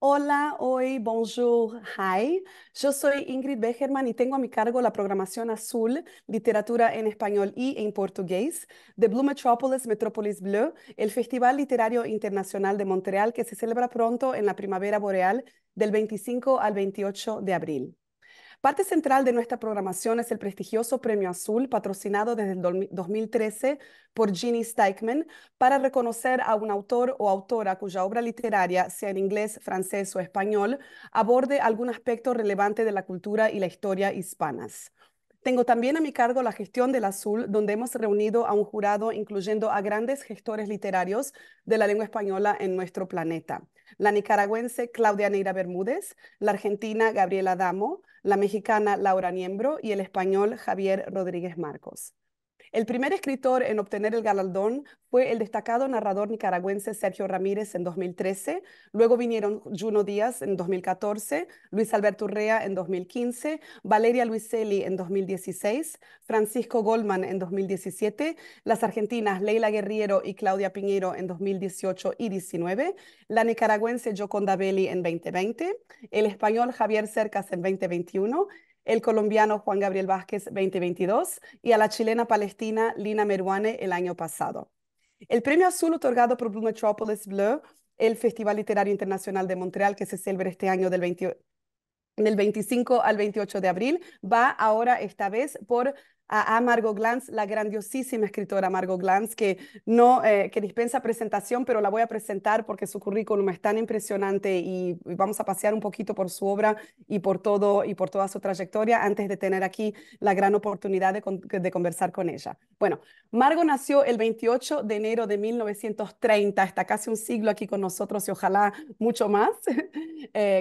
Hola, hoy, bonjour, hi. Yo soy Ingrid Begerman y tengo a mi cargo la programación azul, literatura en español y en portugués, de Blue Metropolis, Metrópolis Bleu, el Festival Literario Internacional de Montreal que se celebra pronto en la primavera boreal del 25 al 28 de abril. Parte central de nuestra programación es el prestigioso Premio Azul, patrocinado desde el 2013 por Ginny Stikeman, para reconocer a un autor o autora cuya obra literaria, sea en inglés, francés o español, aborde algún aspecto relevante de la cultura y la historia hispanas. Tengo también a mi cargo la gestión del Azul, donde hemos reunido a un jurado incluyendo a grandes gestores literarios de la lengua española en nuestro planeta. La nicaragüense Claudia Neira Bermúdez, la argentina Gabriela Damo, la mexicana Laura Niembro y el español Javier Rodríguez Marcos. El primer escritor en obtener el galardón fue el destacado narrador nicaragüense Sergio Ramírez en 2013, luego vinieron Juno Díaz en 2014, Luis Alberto Urrea en 2015, Valeria Luiselli en 2016, Francisco Goldman en 2017, las argentinas Leila Guerriero y Claudia Piñero en 2018 y 19, la nicaragüense Yoconda Belli en 2020, el español Javier Cercas en 2021, el colombiano Juan Gabriel Vázquez 2022 y a la chilena palestina Lina Meruane el año pasado. El premio azul otorgado por Blue Metropolis Bleu, el Festival Literario Internacional de Montreal que se celebra este año del 25 al 28 de abril, va ahora esta vez por a Margot Glantz, la grandiosísima escritora Margot Glantz, que no que dispensa presentación, pero la voy a presentar porque su currículum es tan impresionante y vamos a pasear un poquito por su obra y por toda su trayectoria antes de tener aquí la gran oportunidad de conversar con ella. Bueno, Margot nació el 28 de enero de 1930, está casi un siglo aquí con nosotros y ojalá mucho más.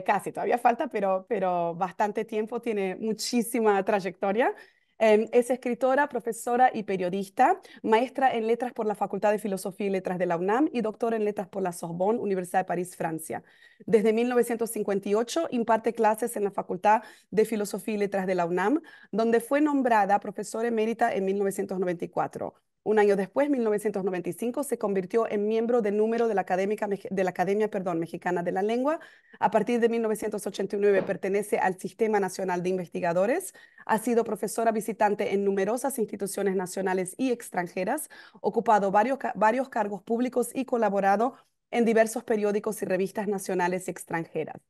Casi, todavía falta, pero bastante tiempo, tiene muchísima trayectoria. Es escritora, profesora y periodista, maestra en letras por la Facultad de Filosofía y Letras de la UNAM y doctora en letras por la Sorbonne, Universidad de París, Francia. Desde 1958 imparte clases en la Facultad de Filosofía y Letras de la UNAM, donde fue nombrada profesora emérita en 1994. Un año después, 1995, se convirtió en miembro de número de la Academia, perdón, Mexicana de la Lengua. A partir de 1989 pertenece al Sistema Nacional de Investigadores. Ha sido profesora visitante en numerosas instituciones nacionales y extranjeras, ocupado varios cargos públicos y colaborado en diversos periódicos y revistas nacionales y extranjeras.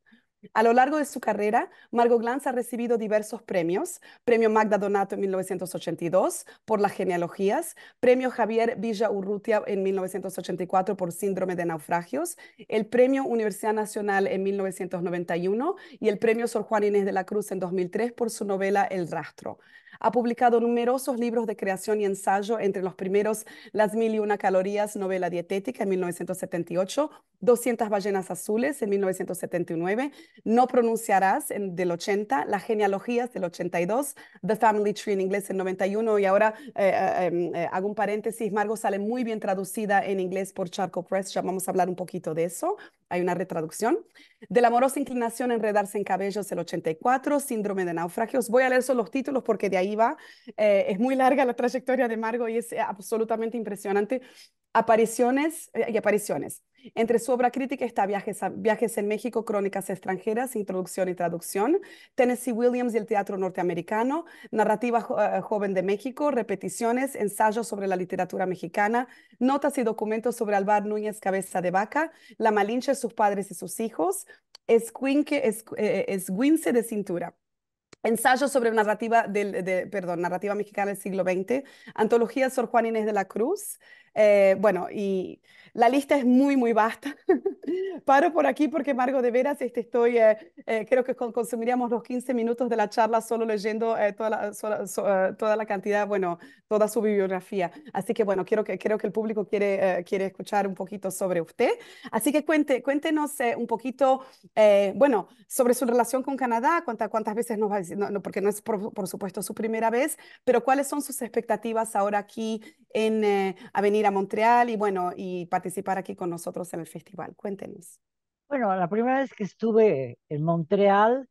A lo largo de su carrera, Margot Glantz ha recibido diversos premios: Premio Magda Donato en 1982 por las genealogías, Premio Javier Villa Urrutia en 1984 por Síndrome de Naufragios, el Premio Universidad Nacional en 1991 y el Premio Sor Juana Inés de la Cruz en 2003 por su novela El Rastro. Ha publicado numerosos libros de creación y ensayo, entre los primeros Las Mil y Una Calorías, novela dietética en 1978, 200 ballenas azules en 1979, No pronunciarás del 80, Las genealogías del 82, The Family Tree en inglés en 91 y ahora hago un paréntesis, Margot sale muy bien traducida en inglés por Charco Press, ya vamos a hablar un poquito de eso, hay una retraducción. De la amorosa inclinación a enredarse en cabellos el 84, Síndrome de Naufragios. Voy a leer solo los títulos porque de ahí va. Es muy larga la trayectoria de Margot y es absolutamente impresionante. Apariciones y apariciones. Entre su obra crítica está Viajes en México, Crónicas extranjeras, Introducción y traducción, Tennessee Williams y el teatro norteamericano, Narrativa joven de México, Repeticiones, Ensayos sobre la literatura mexicana, Notas y documentos sobre Alvar Núñez Cabeza de Vaca, La Malinche, sus padres y sus hijos, Esguince de cintura. Ensayo sobre narrativa mexicana del siglo XX, Antología Sor Juana Inés de la Cruz. Bueno, y la lista es muy, muy vasta. Paro por aquí porque, Margo, de veras, creo que consumiríamos los 15 minutos de la charla solo leyendo toda la cantidad, bueno, toda su bibliografía. Así que, bueno, creo que el público quiere escuchar un poquito sobre usted. Así que cuéntenos un poquito, bueno, sobre su relación con Canadá, cuántas veces nos va a decir, no, porque no es por supuesto su primera vez, pero cuáles son sus expectativas ahora aquí a venir a Montreal y bueno, y participar aquí con nosotros en el festival. Cuéntenos. Bueno, la primera vez que estuve en Montreal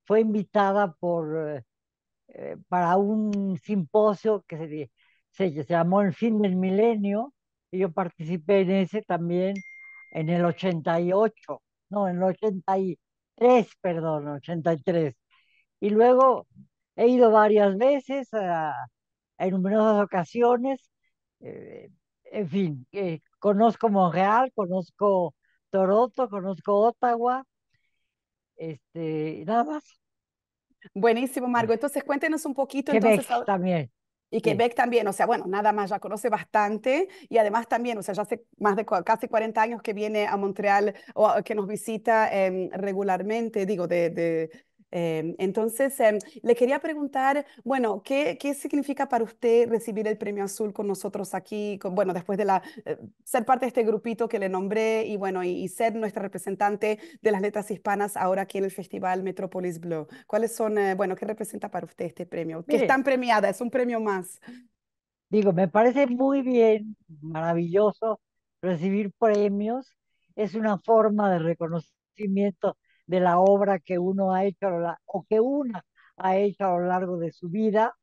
fue invitada para un simposio se llamó El fin del milenio y yo participé en ese también en el 88. no, en el 83, perdón, 83. Y luego he ido varias veces, en numerosas ocasiones. eh, en fin, conozco Montreal, conozco Toronto, conozco Ottawa, nada más. Buenísimo, Eh, Margo. Entonces, cuéntenos un poquito Quebec entonces. también, Y sí. Quebec también, o sea, bueno, nada más ya conoce bastante y además también, o sea, ya hace más de casi 40 años que viene a Montreal o que nos visita regularmente, digo, entonces, le quería preguntar, bueno, ¿qué significa para usted recibir el Premio Azul con nosotros aquí, bueno, después de ser parte de este grupito que le nombré y bueno, y ser nuestra representante de las letras hispanas ahora aquí en el Festival Metropolis Blue? ¿Cuáles son, bueno, qué representa para usted este premio? Que es Mire, tan premiada, es un premio más. digo, me parece muy bien, maravilloso recibir premios. Es una forma de reconocimiento de la obra que uno ha hecho o que una ha hecho a lo largo de su vida.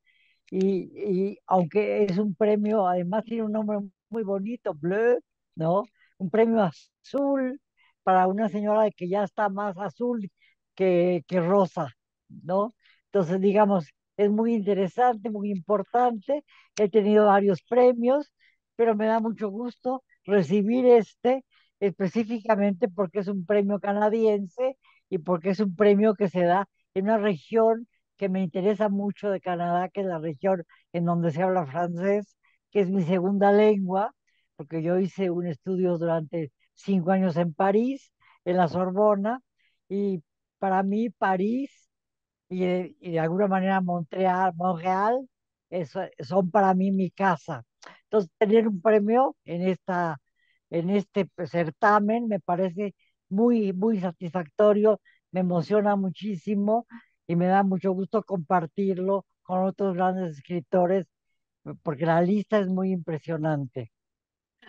Y aunque es un premio, además tiene un nombre muy bonito, Bleu, ¿no? Un premio azul para una señora que ya está más azul que rosa, ¿no? Entonces, digamos, es muy interesante, muy importante. He tenido varios premios, pero me da mucho gusto recibir este específicamente porque es un premio canadiense y porque es un premio que se da en una región que me interesa mucho de Canadá, que es la región en donde se habla francés, que es mi segunda lengua, porque yo hice un estudio durante 5 años en París, en la Sorbona, y para mí París y de alguna manera Montreal, son para mí mi casa. Entonces, tener un premio en este certamen me parece muy, muy satisfactorio, me emociona muchísimo y me da mucho gusto compartirlo con otros grandes escritores, porque la lista es muy impresionante.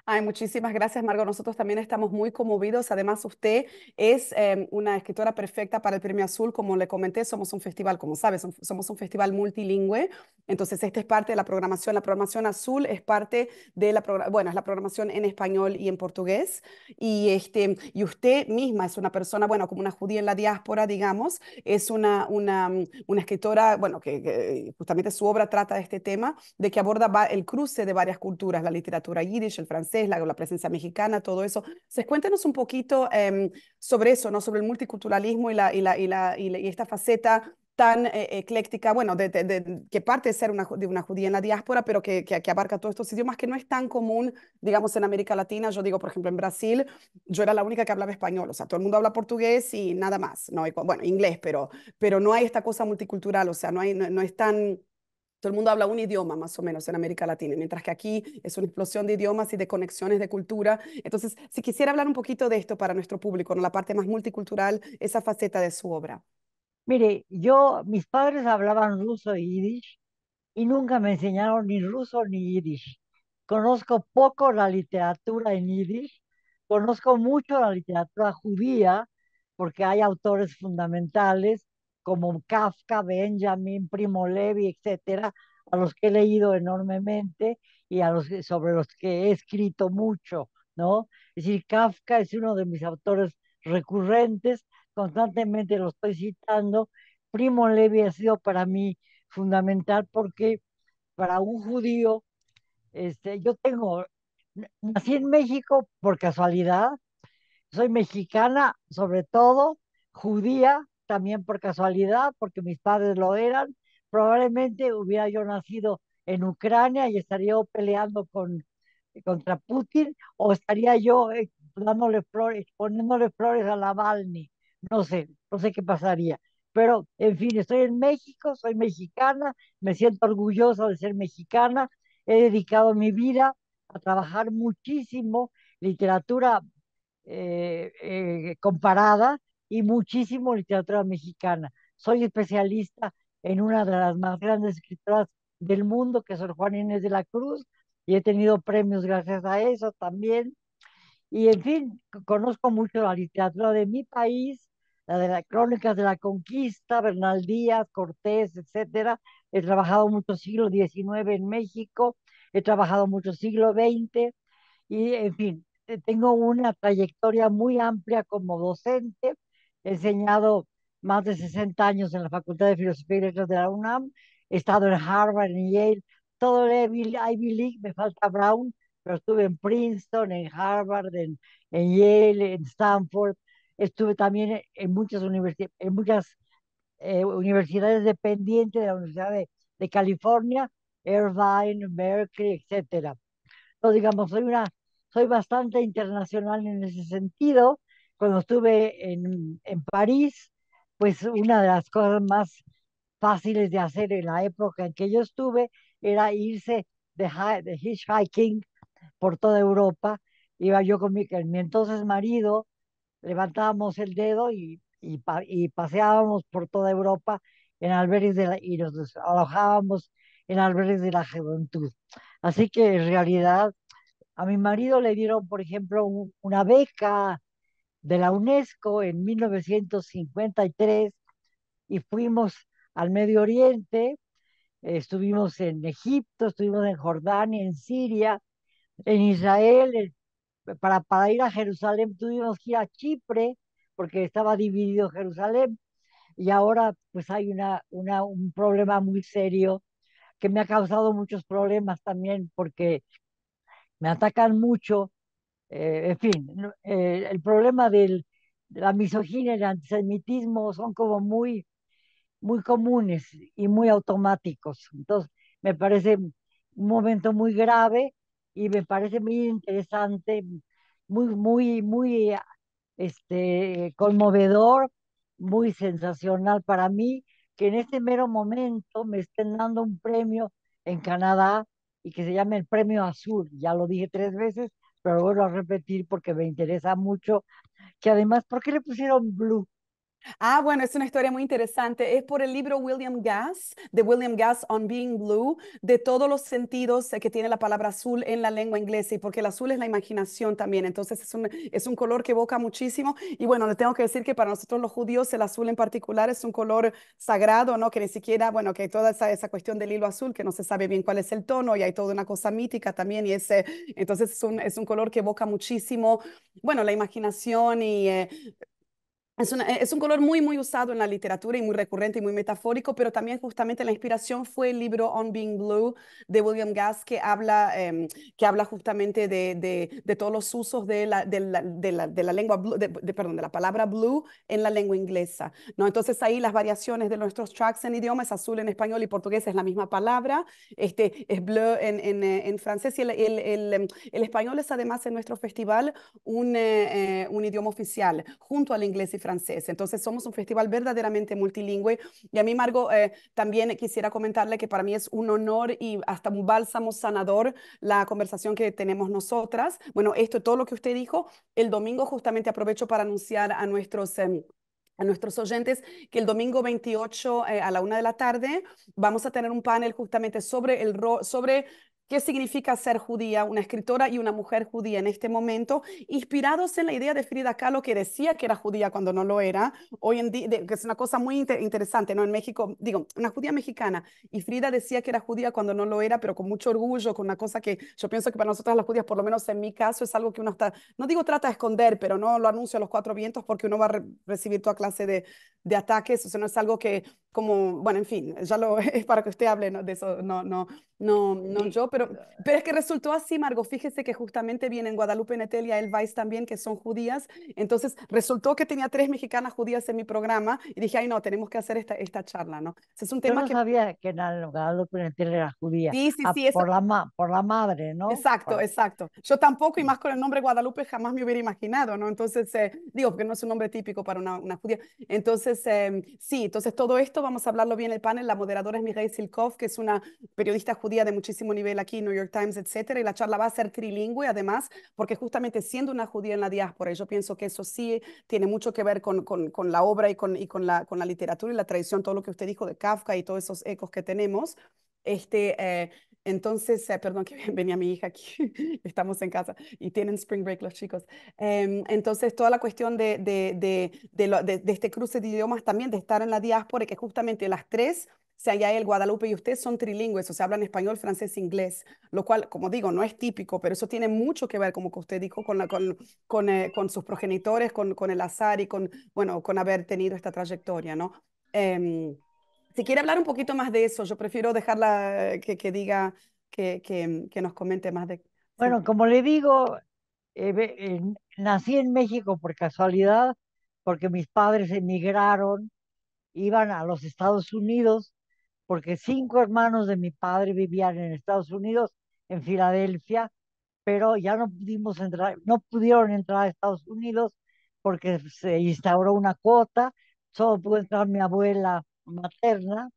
Ay, muchísimas gracias, Margot. Nosotros también estamos muy conmovidos. Además, usted es una escritora perfecta para el Premio Azul. Como le comenté, somos un festival, como sabes, somos un festival multilingüe. Entonces, esta es parte de la programación. La programación azul es parte de bueno, es la programación en español y en portugués. Y usted misma es una persona, bueno, como una judía en la diáspora, digamos, es una escritora, bueno, que justamente su obra trata de este tema, de que aborda el cruce de varias culturas, la literatura yiddish, el francés, la presencia mexicana, todo eso. Entonces, cuéntenos un poquito sobre eso, ¿no? Sobre el multiculturalismo y esta faceta tan ecléctica, bueno, que parte de ser de una judía en la diáspora, pero que abarca todos estos idiomas que no es tan común, digamos, en América Latina. Yo digo, por ejemplo, en Brasil, yo era la única que hablaba español, o sea, todo el mundo habla portugués y nada más, ¿no? Bueno, inglés, pero no hay esta cosa multicultural, o sea, no es tan... Todo el mundo habla un idioma más o menos en América Latina, mientras que aquí es una explosión de idiomas y de conexiones de cultura. Entonces, si quisiera hablar un poquito de esto para nuestro público, ¿no? La parte más multicultural, esa faceta de su obra. Mire, mis padres hablaban ruso y yiddish y nunca me enseñaron ni ruso ni yiddish. Conozco poco la literatura en yiddish, conozco mucho la literatura judía, porque hay autores fundamentales como Kafka, Benjamin, Primo Levi, etcétera, a los que he leído enormemente y sobre los que he escrito mucho, ¿no? Es decir, Kafka es uno de mis autores recurrentes, constantemente lo estoy citando. Primo Levi ha sido para mí fundamental porque para un judío, nací en México por casualidad, soy mexicana sobre todo, judía también por casualidad, porque mis padres lo eran. Probablemente hubiera yo nacido en Ucrania y estaría yo peleando contra Putin, o estaría yo dándole flores, poniéndole flores a Navalny. No sé qué pasaría. Pero, en fin, estoy en México, soy mexicana, me siento orgullosa de ser mexicana, he dedicado mi vida a trabajar muchísimo literatura comparada y muchísimo literatura mexicana. Soy especialista en una de las más grandes escritoras del mundo, que es Sor Juana Inés de la Cruz, y he tenido premios gracias a eso también. Y en fin, conozco mucho la literatura de mi país, la de las crónicas de la conquista, Bernal Díaz, Cortés, etcétera. He trabajado mucho siglo XIX en México, he trabajado mucho siglo XX y, en fin, tengo una trayectoria muy amplia como docente. He enseñado más de 60 años en la Facultad de Filosofía y Letras de la UNAM. He estado en Harvard, en Yale, todo el Ivy League, me falta Brown, pero estuve en Princeton, en Harvard, en Yale, en Stanford. Estuve también en muchas universidades dependientes de la Universidad de California, Irvine, Berkeley, etcétera. Entonces, digamos, soy bastante internacional en ese sentido. Cuando estuve en París, pues una de las cosas más fáciles de hacer en la época en que yo estuve era irse de hitchhiking por toda Europa. Iba yo con mi entonces marido, levantábamos el dedo y paseábamos por toda Europa y nos alojábamos en albergues de la juventud. Así que en realidad a mi marido le dieron, por ejemplo, una beca de la UNESCO en 1953 y fuimos al Medio Oriente, estuvimos en Egipto, estuvimos en Jordania, en Siria, en Israel. Para ir a Jerusalén tuvimos que ir a Chipre porque estaba dividido Jerusalén y ahora pues hay un problema muy serio que me ha causado muchos problemas también porque me atacan mucho. En fin, el problema de la misoginia y el antisemitismo son como muy comunes y muy automáticos. Entonces, me parece un momento muy grave y me parece muy interesante, muy conmovedor, muy sensacional para mí que en este mero momento me estén dando un premio en Canadá y que se llame el Premio Azul. Ya lo dije 3 veces, pero lo vuelvo a repetir porque me interesa mucho. Que además, ¿por qué le pusieron Blue? Ah, bueno, es una historia muy interesante. Es por el libro William Gass, de William Gass on Being Blue, de todos los sentidos que tiene la palabra azul en la lengua inglesa, y porque el azul es la imaginación también. Entonces es un color que evoca muchísimo. Y bueno, le tengo que decir que para nosotros los judíos el azul en particular es un color sagrado, ¿no? Que ni siquiera, bueno, que toda esa cuestión del hilo azul, que no se sabe bien cuál es el tono, y hay toda una cosa mítica también. Entonces es un color que evoca muchísimo, bueno, la imaginación es un color muy, muy usado en la literatura y muy recurrente y muy metafórico, pero también justamente la inspiración fue el libro On Being Blue de William Gass, que habla justamente de todos los usos de la lengua, perdón, de la palabra blue en la lengua inglesa, ¿no? Entonces ahí las variaciones de nuestros tracks en idiomas, azul en español y portugués es la misma palabra, es bleu en francés, y el español es además en nuestro festival un idioma oficial junto al inglés y francés. Entonces somos un festival verdaderamente multilingüe, y a mí, Margo, también quisiera comentarle que para mí es un honor y hasta un bálsamo sanador la conversación que tenemos nosotras. Bueno, todo lo que usted dijo, el domingo justamente aprovecho para anunciar a nuestros oyentes que el domingo 28 a la 1 de la tarde vamos a tener un panel justamente sobre qué significa ser judía, una escritora y una mujer judía en este momento, inspirados en la idea de Frida Kahlo, que decía que era judía cuando no lo era, hoy en día, que es una cosa muy interesante, ¿no? En México, digo, una judía mexicana, y Frida decía que era judía cuando no lo era, pero con mucho orgullo, con una cosa que yo pienso que para nosotras las judías, por lo menos en mi caso, es algo que uno está, no digo trata de esconder, pero no lo anuncio a los cuatro vientos porque uno va a recibir toda clase de ataques, o sea, no es algo que como, bueno, en fin, ya lo es para que usted hable, ¿no? De eso, no Y, yo, pero es que resultó así, Margot. Fíjese que justamente vienen Guadalupe Nettel y El Weiss también, que son judías. Entonces resultó que tenía tres mexicanas judías en mi programa y dije, ay, no, tenemos que hacer esta charla, ¿no? Ese es un yo tema no que sabía que Guadalupe Nettel era judía, sí, sí, sí, eso, por la madre, ¿no? exacto, exacto. Yo tampoco, y más con el nombre Guadalupe, jamás me hubiera imaginado, ¿no? Entonces, digo, porque no es un nombre típico para una judía. Entonces, sí, entonces todo esto vamos a hablarlo bien en el panel. La moderadora es Mireille Silkov, que es una periodista judía de muchísimo nivel aquí, New York Times, etcétera, y la charla va a ser trilingüe, además, porque justamente siendo una judía en la diáspora, y yo pienso que eso sí tiene mucho que ver con la obra y con la literatura y la tradición, todo lo que usted dijo de Kafka y todos esos ecos que tenemos. Este, entonces, perdón que venía mi hija aquí, estamos en casa y tienen spring break los chicos. Entonces, toda la cuestión de este cruce de idiomas también, de estar en la diáspora, y que justamente las tres allá el Guadalupe y ustedes son trilingües, o sea, hablan español, francés, inglés, lo cual, como digo, no es típico, pero eso tiene mucho que ver, como que usted dijo, con sus progenitores, con el azar y con, bueno, con haber tenido esta trayectoria, ¿no? Em, si quiere hablar un poquito más de eso, yo prefiero dejarla que diga, que nos comente más de... Sí. Bueno, como le digo, nací en México por casualidad, porque mis padres emigraron, iban a los Estados Unidos, porque 5 hermanos de mi padre vivían en Estados Unidos, en Filadelfia, pero ya no pudimos entrar, no pudieron entrar a Estados Unidos porque se instauró una cuota, solo pudo entrar mi abuela materna,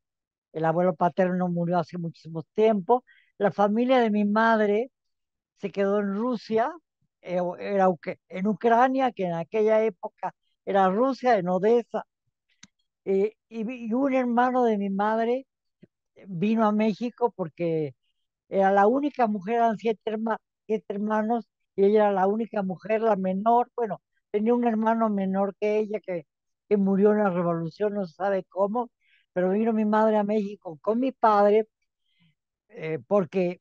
el abuelo paterno murió hace muchísimo tiempo, la familia de mi madre se quedó en Rusia, en Ucrania, que en aquella época era Rusia, en Odessa, y un hermano de mi madre vino a México porque era la única mujer, eran 7 hermanos, y ella era la única mujer, la menor, bueno, tenía un hermano menor que ella que murió en la revolución, no se sabe cómo, pero vino mi madre a México con mi padre, porque,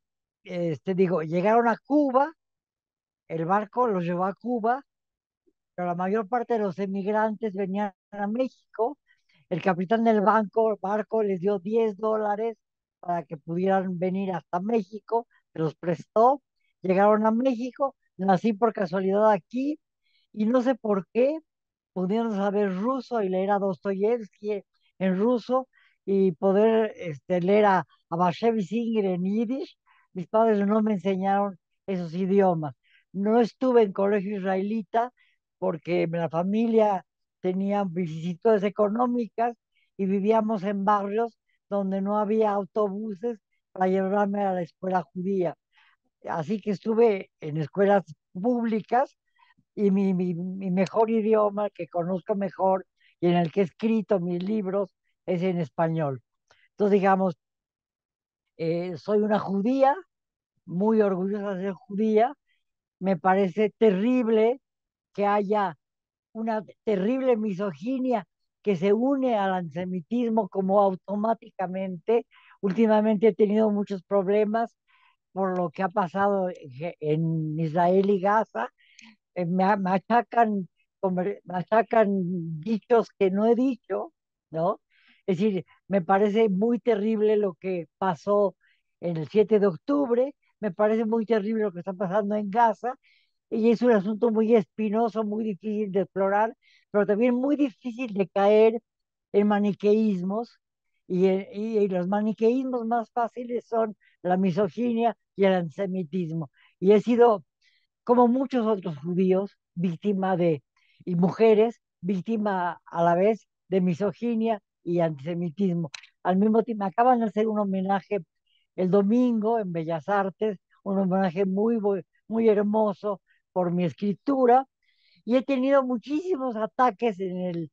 digo, llegaron a Cuba, el barco los llevó a Cuba, pero la mayor parte de los emigrantes venían a México. El capitán del barco les dio $10 para que pudieran venir hasta México, se los prestó, llegaron a México, nací por casualidad aquí y no sé por qué, pudiendo saber ruso y leer a Dostoyevsky en ruso y poder leer a Bashevis Singer en yiddish, mis padres no me enseñaron esos idiomas. No estuve en colegio israelita porque la familia tenía vicisitudes económicas y vivíamos en barrios donde no había autobuses para llevarme a la escuela judía. Así que estuve en escuelas públicas y mi mejor idioma, el que conozco mejor y en el que he escrito mis libros, es en español. Entonces, digamos, soy una judía, muy orgullosa de ser judía. Me parece terrible que haya una terrible misoginia que se une al antisemitismo como automáticamente. Últimamente he tenido muchos problemas por lo que ha pasado en Israel y Gaza. Me achacan, me achacan dichos que no he dicho, ¿no? Es decir, me parece muy terrible lo que pasó en el 7 de octubre, me parece muy terrible lo que está pasando en Gaza, y es un asunto muy espinoso, muy difícil de explorar, pero también muy difícil de caer en maniqueísmos, y los maniqueísmos más fáciles son la misoginia y el antisemitismo. Y he sido como muchos otros judíos, y mujeres, víctima a la vez de misoginia y antisemitismo. Al mismo tiempo, me acaban de hacer un homenaje el domingo en Bellas Artes, un homenaje muy hermoso por mi escritura, y he tenido muchísimos ataques en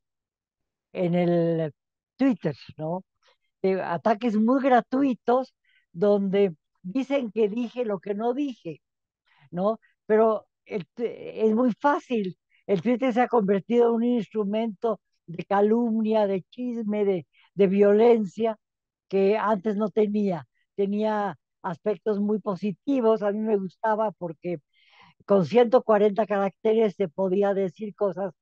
el Twitter, ¿no? Ataques muy gratuitos donde dicen que dije lo que no dije, ¿no? Pero es muy fácil. El Twitter se ha convertido en un instrumento de calumnia, de chisme, de violencia que antes no tenía. Tenía aspectos muy positivos. A mí me gustaba porque con 140 caracteres se podía decir cosas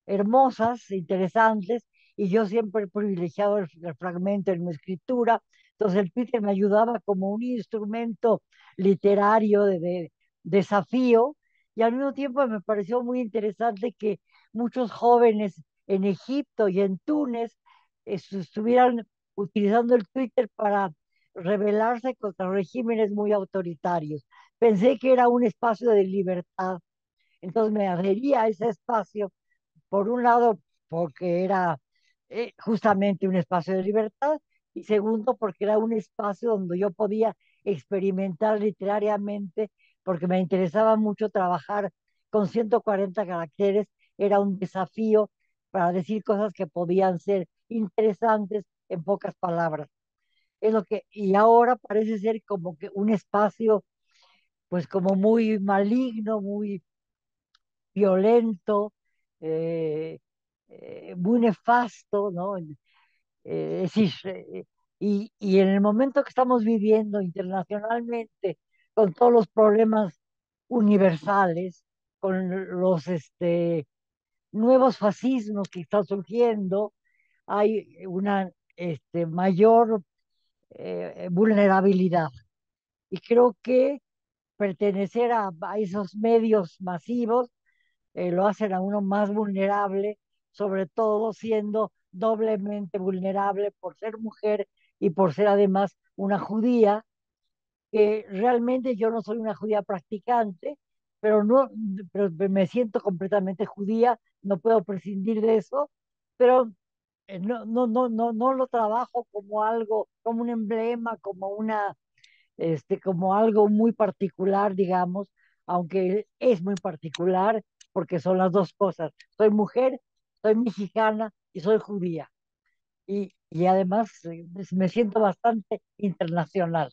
hermosas, interesantes, y yo siempre he privilegiado el fragmento en mi escritura. Entonces el Twitter me ayudaba como un instrumento literario de desafío, y al mismo tiempo me pareció muy interesante que muchos jóvenes en Egipto y en Túnez estuvieran utilizando el Twitter para rebelarse contra regímenes muy autoritarios. Pensé que era un espacio de libertad, entonces me adhería a ese espacio por un lado, porque era justamente un espacio de libertad, y segundo, porque era un espacio donde yo podía experimentar literariamente, porque me interesaba mucho trabajar con 140 caracteres, era un desafío para decir cosas que podían ser interesantes en pocas palabras. Y ahora parece ser como que un espacio, pues como muy maligno, muy violento, eh, muy nefasto, ¿no? Es decir, Y en el momento que estamos viviendo internacionalmente, con todos los problemas universales, con los nuevos fascismos que están surgiendo, hay una mayor vulnerabilidad. Y creo que pertenecer a esos medios masivos lo hacen a uno más vulnerable, sobre todo siendo doblemente vulnerable por ser mujer y por ser además una judía, que realmente yo no soy una judía practicante, pero no, pero me siento completamente judía, no puedo prescindir de eso, pero no lo trabajo como algo, como un emblema, como algo muy particular, digamos, aunque es muy particular porque son las dos cosas. Soy mujer, soy mexicana y soy judía. Y además me siento bastante internacional,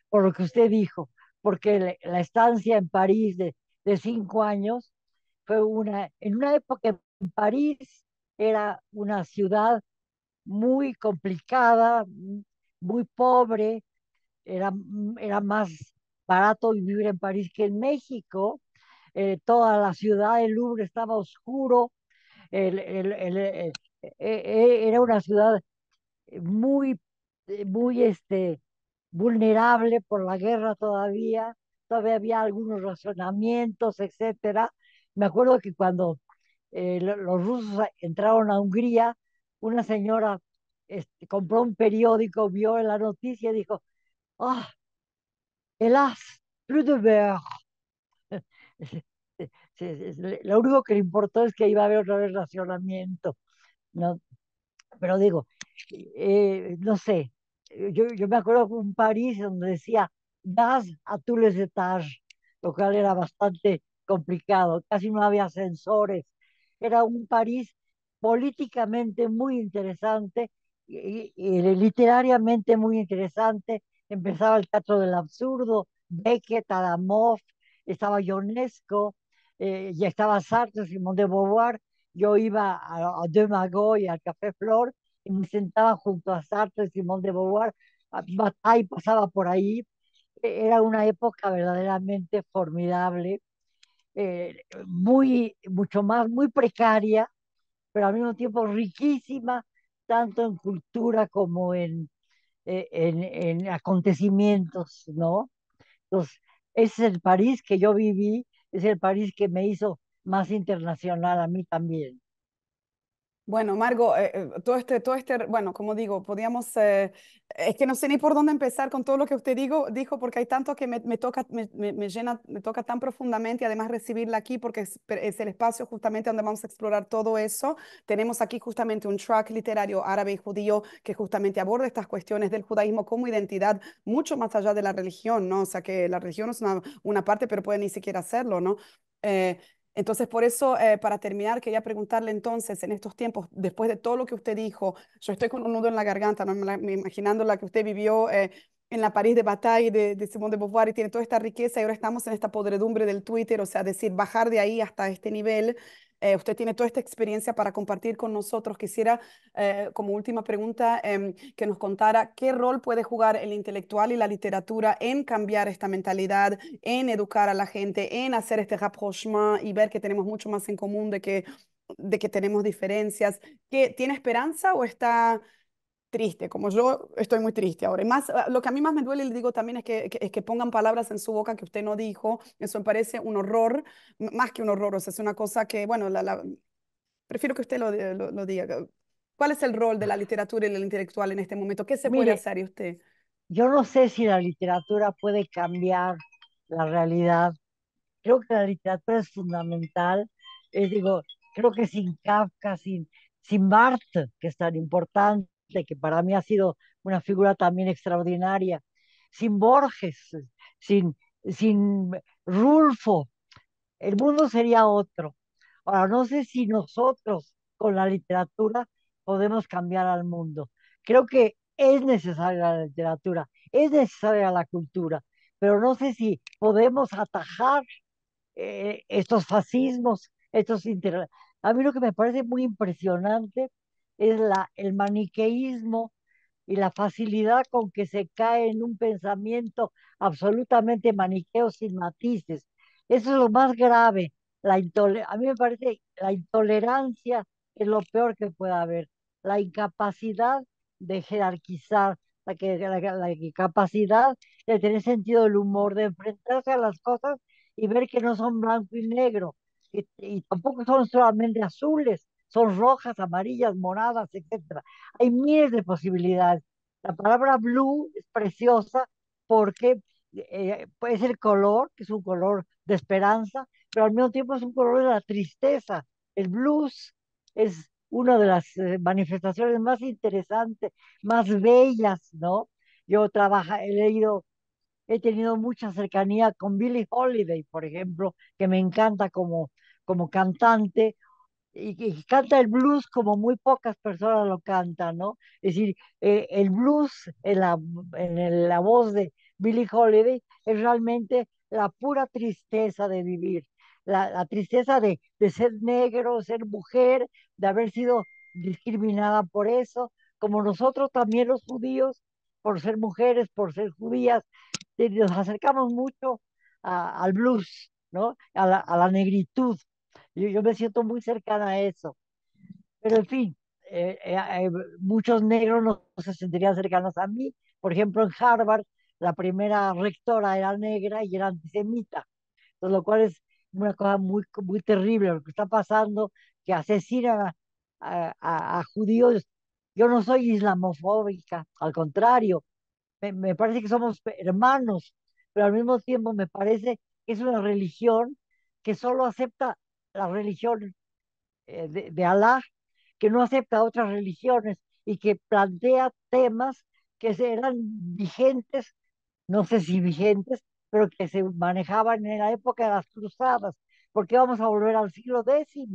por lo que usted dijo, porque la estancia en París de 5 años fue en una época en París era una ciudad muy complicada, muy pobre, era más barato vivir en París que en México. Toda la ciudad del Louvre estaba oscuro. Era una ciudad muy, muy vulnerable por la guerra todavía. Todavía había algunos racionamientos, etcétera. Me acuerdo que cuando los rusos entraron a Hungría, una señora compró un periódico, vio la noticia y dijo, ah, hélas, plus de beurre. Lo único que le importó es que iba a haber otra vez racionamiento, ¿no? Pero digo, no sé, yo me acuerdo de un París donde decía gas a tous les étages, lo cual era bastante complicado, casi no había ascensores. Era un París políticamente muy interesante y literariamente muy interesante. Empezaba el Teatro del Absurdo, Beckett, Adamov, estaba Ionesco, ya estaba Sartre, Simone de Beauvoir. Yo iba a De Mago y al Café Flor y me sentaba junto a Sartre, Simón de Beauvoir, Bataille pasaba por ahí. Era una época verdaderamente formidable, mucho más, muy precaria, pero al mismo tiempo riquísima, tanto en cultura como en acontecimientos, ¿no? Entonces, ese es el París que yo viví, es el París que me hizo más internacional a mí también. Bueno, Margo, bueno, como digo, podíamos, es que no sé ni por dónde empezar con todo lo que usted dijo, porque hay tanto que me toca, me llena, me toca tan profundamente, y además recibirla aquí, porque es el espacio justamente donde vamos a explorar todo eso. Tenemos aquí justamente un track literario árabe y judío que justamente aborda estas cuestiones del judaísmo como identidad, mucho más allá de la religión, ¿no? O sea, que la religión es una parte, pero puede ni siquiera hacerlo, ¿no? Eh, entonces, por eso, para terminar, quería preguntarle entonces, en estos tiempos, después de todo lo que usted dijo, yo estoy con un nudo en la garganta, ¿no? Me imaginando la que usted vivió en la París de Bataille de Simone de Beauvoir y tiene toda esta riqueza y ahora estamos en esta podredumbre del Twitter, o sea, decir, bajar de ahí hasta este nivel. Usted tiene toda esta experiencia para compartir con nosotros. Quisiera, como última pregunta, que nos contara qué rol puede jugar el intelectual y la literatura en cambiar esta mentalidad, en educar a la gente, en hacer este rapprochement y ver que tenemos mucho más en común de que tenemos diferencias. ¿Que tiene esperanza o está triste? Como yo estoy muy triste ahora. Y más, lo que a mí más me duele, le digo también, es que pongan palabras en su boca que usted no dijo. Eso me parece un horror, más que un horror. O sea, es una cosa que, bueno, prefiero que usted lo diga. ¿Cuál es el rol de la literatura y del intelectual en este momento? ¿Qué se puede Mire, hacer y usted? yo no sé si la literatura puede cambiar la realidad. Creo que la literatura es fundamental. Digo, creo que sin Kafka, sin Barthes, que es tan importante, que para mí ha sido una figura también extraordinaria, sin Borges, sin, sin Rulfo, el mundo sería otro. Ahora, no sé si nosotros con la literatura podemos cambiar al mundo. Creo que es necesaria la literatura, es necesaria la cultura, pero no sé si podemos atajar estos fascismos, A mí lo que me parece muy impresionante es el maniqueísmo y la facilidad con que se cae en un pensamiento absolutamente maniqueo sin matices. Eso es lo más grave. A mí me parece la intolerancia es lo peor que puede haber. La incapacidad de jerarquizar, la incapacidad de tener sentido del humor, de enfrentarse a las cosas y ver que no son blanco y negro, y tampoco son solamente azules, son rojas, amarillas, moradas, etcétera. Hay miles de posibilidades. La palabra blue es preciosa porque pues, es el color, que es un color de esperanza, pero al mismo tiempo es un color de la tristeza. El blues es una de las manifestaciones más interesantes, más bellas, ¿no? He leído, he tenido mucha cercanía con Billie Holiday, por ejemplo, que me encanta como cantante, y canta el blues como muy pocas personas lo cantan, ¿no? Es decir, el blues la voz de Billie Holiday es realmente la pura tristeza de vivir, la tristeza de ser negro, ser mujer, de haber sido discriminada por eso, como nosotros también los judíos, por ser mujeres, por ser judías, nos acercamos mucho al blues, ¿no? A la negritud. Yo me siento muy cercana a eso. Pero en fin, muchos negros no se sentirían cercanos a mí. Por ejemplo, en Harvard, la primera rectora era negra y era antisemita, entonces, lo cual es una cosa muy terrible lo que está pasando, que asesinan a judíos. Yo no soy islamofóbica, al contrario, me parece que somos hermanos, pero al mismo tiempo me parece que es una religión que solo acepta la religión de Alá, que no acepta otras religiones y que plantea temas que eran vigentes, no sé si vigentes, pero que se manejaban en la época de las cruzadas, porque vamos a volver al siglo X.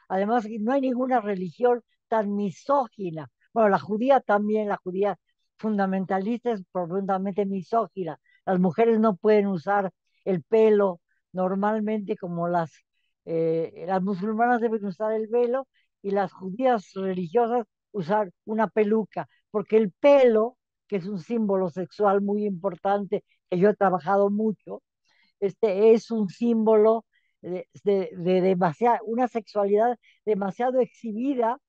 Además, no hay ninguna religión tan misógina. Bueno, la judía también, la judía fundamentalista es profundamente misógina. Las mujeres no pueden usar el pelo normalmente como las musulmanas deben usar el velo y las judías religiosas usar una peluca, porque el pelo, que es un símbolo sexual muy importante, que yo he trabajado mucho, es un símbolo una sexualidad demasiado exhibida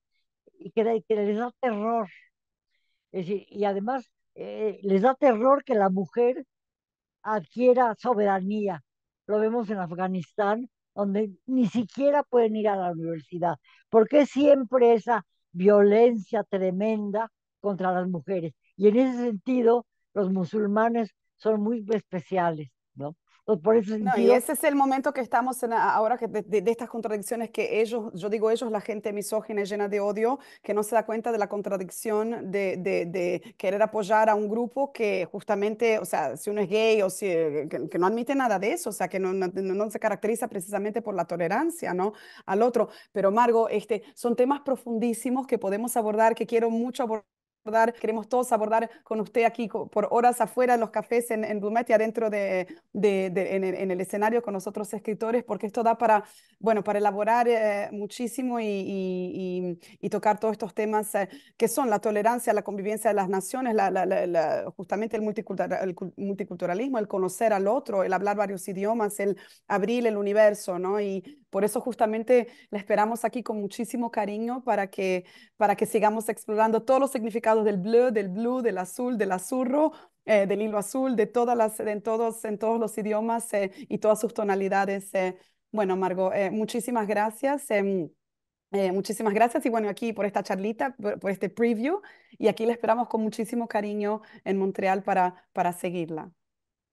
y que les da terror. Es decir, y además les da terror que la mujer adquiera soberanía. Lo vemos en Afganistán, donde ni siquiera pueden ir a la universidad. ¿Por qué siempre esa violencia tremenda contra las mujeres? Y en ese sentido, los musulmanes son muy especiales, ¿no? Entonces, por ese No, y sentido, ese es el momento que estamos en ahora que de estas contradicciones que ellos, yo digo ellos, la gente misógina y llena de odio, que no se da cuenta de la contradicción de querer apoyar a un grupo que justamente, o sea, si uno es gay o si, que no admite nada de eso, o sea, que no se caracteriza precisamente por la tolerancia, ¿no? Al otro. Pero, Margo, son temas profundísimos que podemos abordar, que quiero mucho abordar, queremos todos abordar con usted aquí por horas afuera en los cafés en Blumet y adentro en el escenario con nosotros escritores, porque esto da para, bueno, para elaborar muchísimo y tocar todos estos temas que son la tolerancia, la convivencia de las naciones, justamente el multiculturalismo, el conocer al otro, el hablar varios idiomas, el abrir el universo, ¿no? Y por eso justamente la esperamos aquí con muchísimo cariño para que sigamos explorando todos los significados del blue, del azul, del azurro, del hilo azul, en todos los idiomas y todas sus tonalidades. Bueno, Margot, muchísimas gracias y bueno, aquí por esta charlita, por este preview y aquí la esperamos con muchísimo cariño en Montreal para seguirla.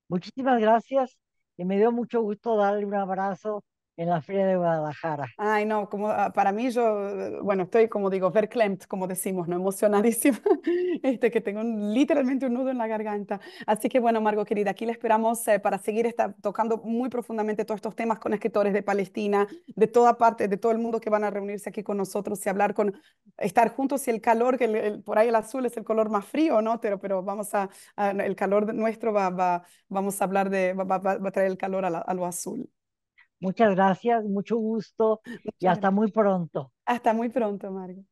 muchísimas gracias y me dio mucho gusto darle un abrazo en la Feria de Guadalajara. Ay, no, como para mí yo, bueno, estoy como digo, verklempt, como decimos, ¿no? Emocionadísima, que tengo literalmente un nudo en la garganta. Así que bueno, Margot, querida, aquí le esperamos para seguir tocando muy profundamente todos estos temas con escritores de Palestina, de toda parte, de todo el mundo que van a reunirse aquí con nosotros y hablar estar juntos y el calor, que por ahí el azul es el color más frío, ¿no? Pero el calor nuestro vamos a hablar va a traer el calor a lo azul. Muchas gracias, mucho gusto y Muchas hasta gracias. muy pronto. Hasta muy pronto, Margo.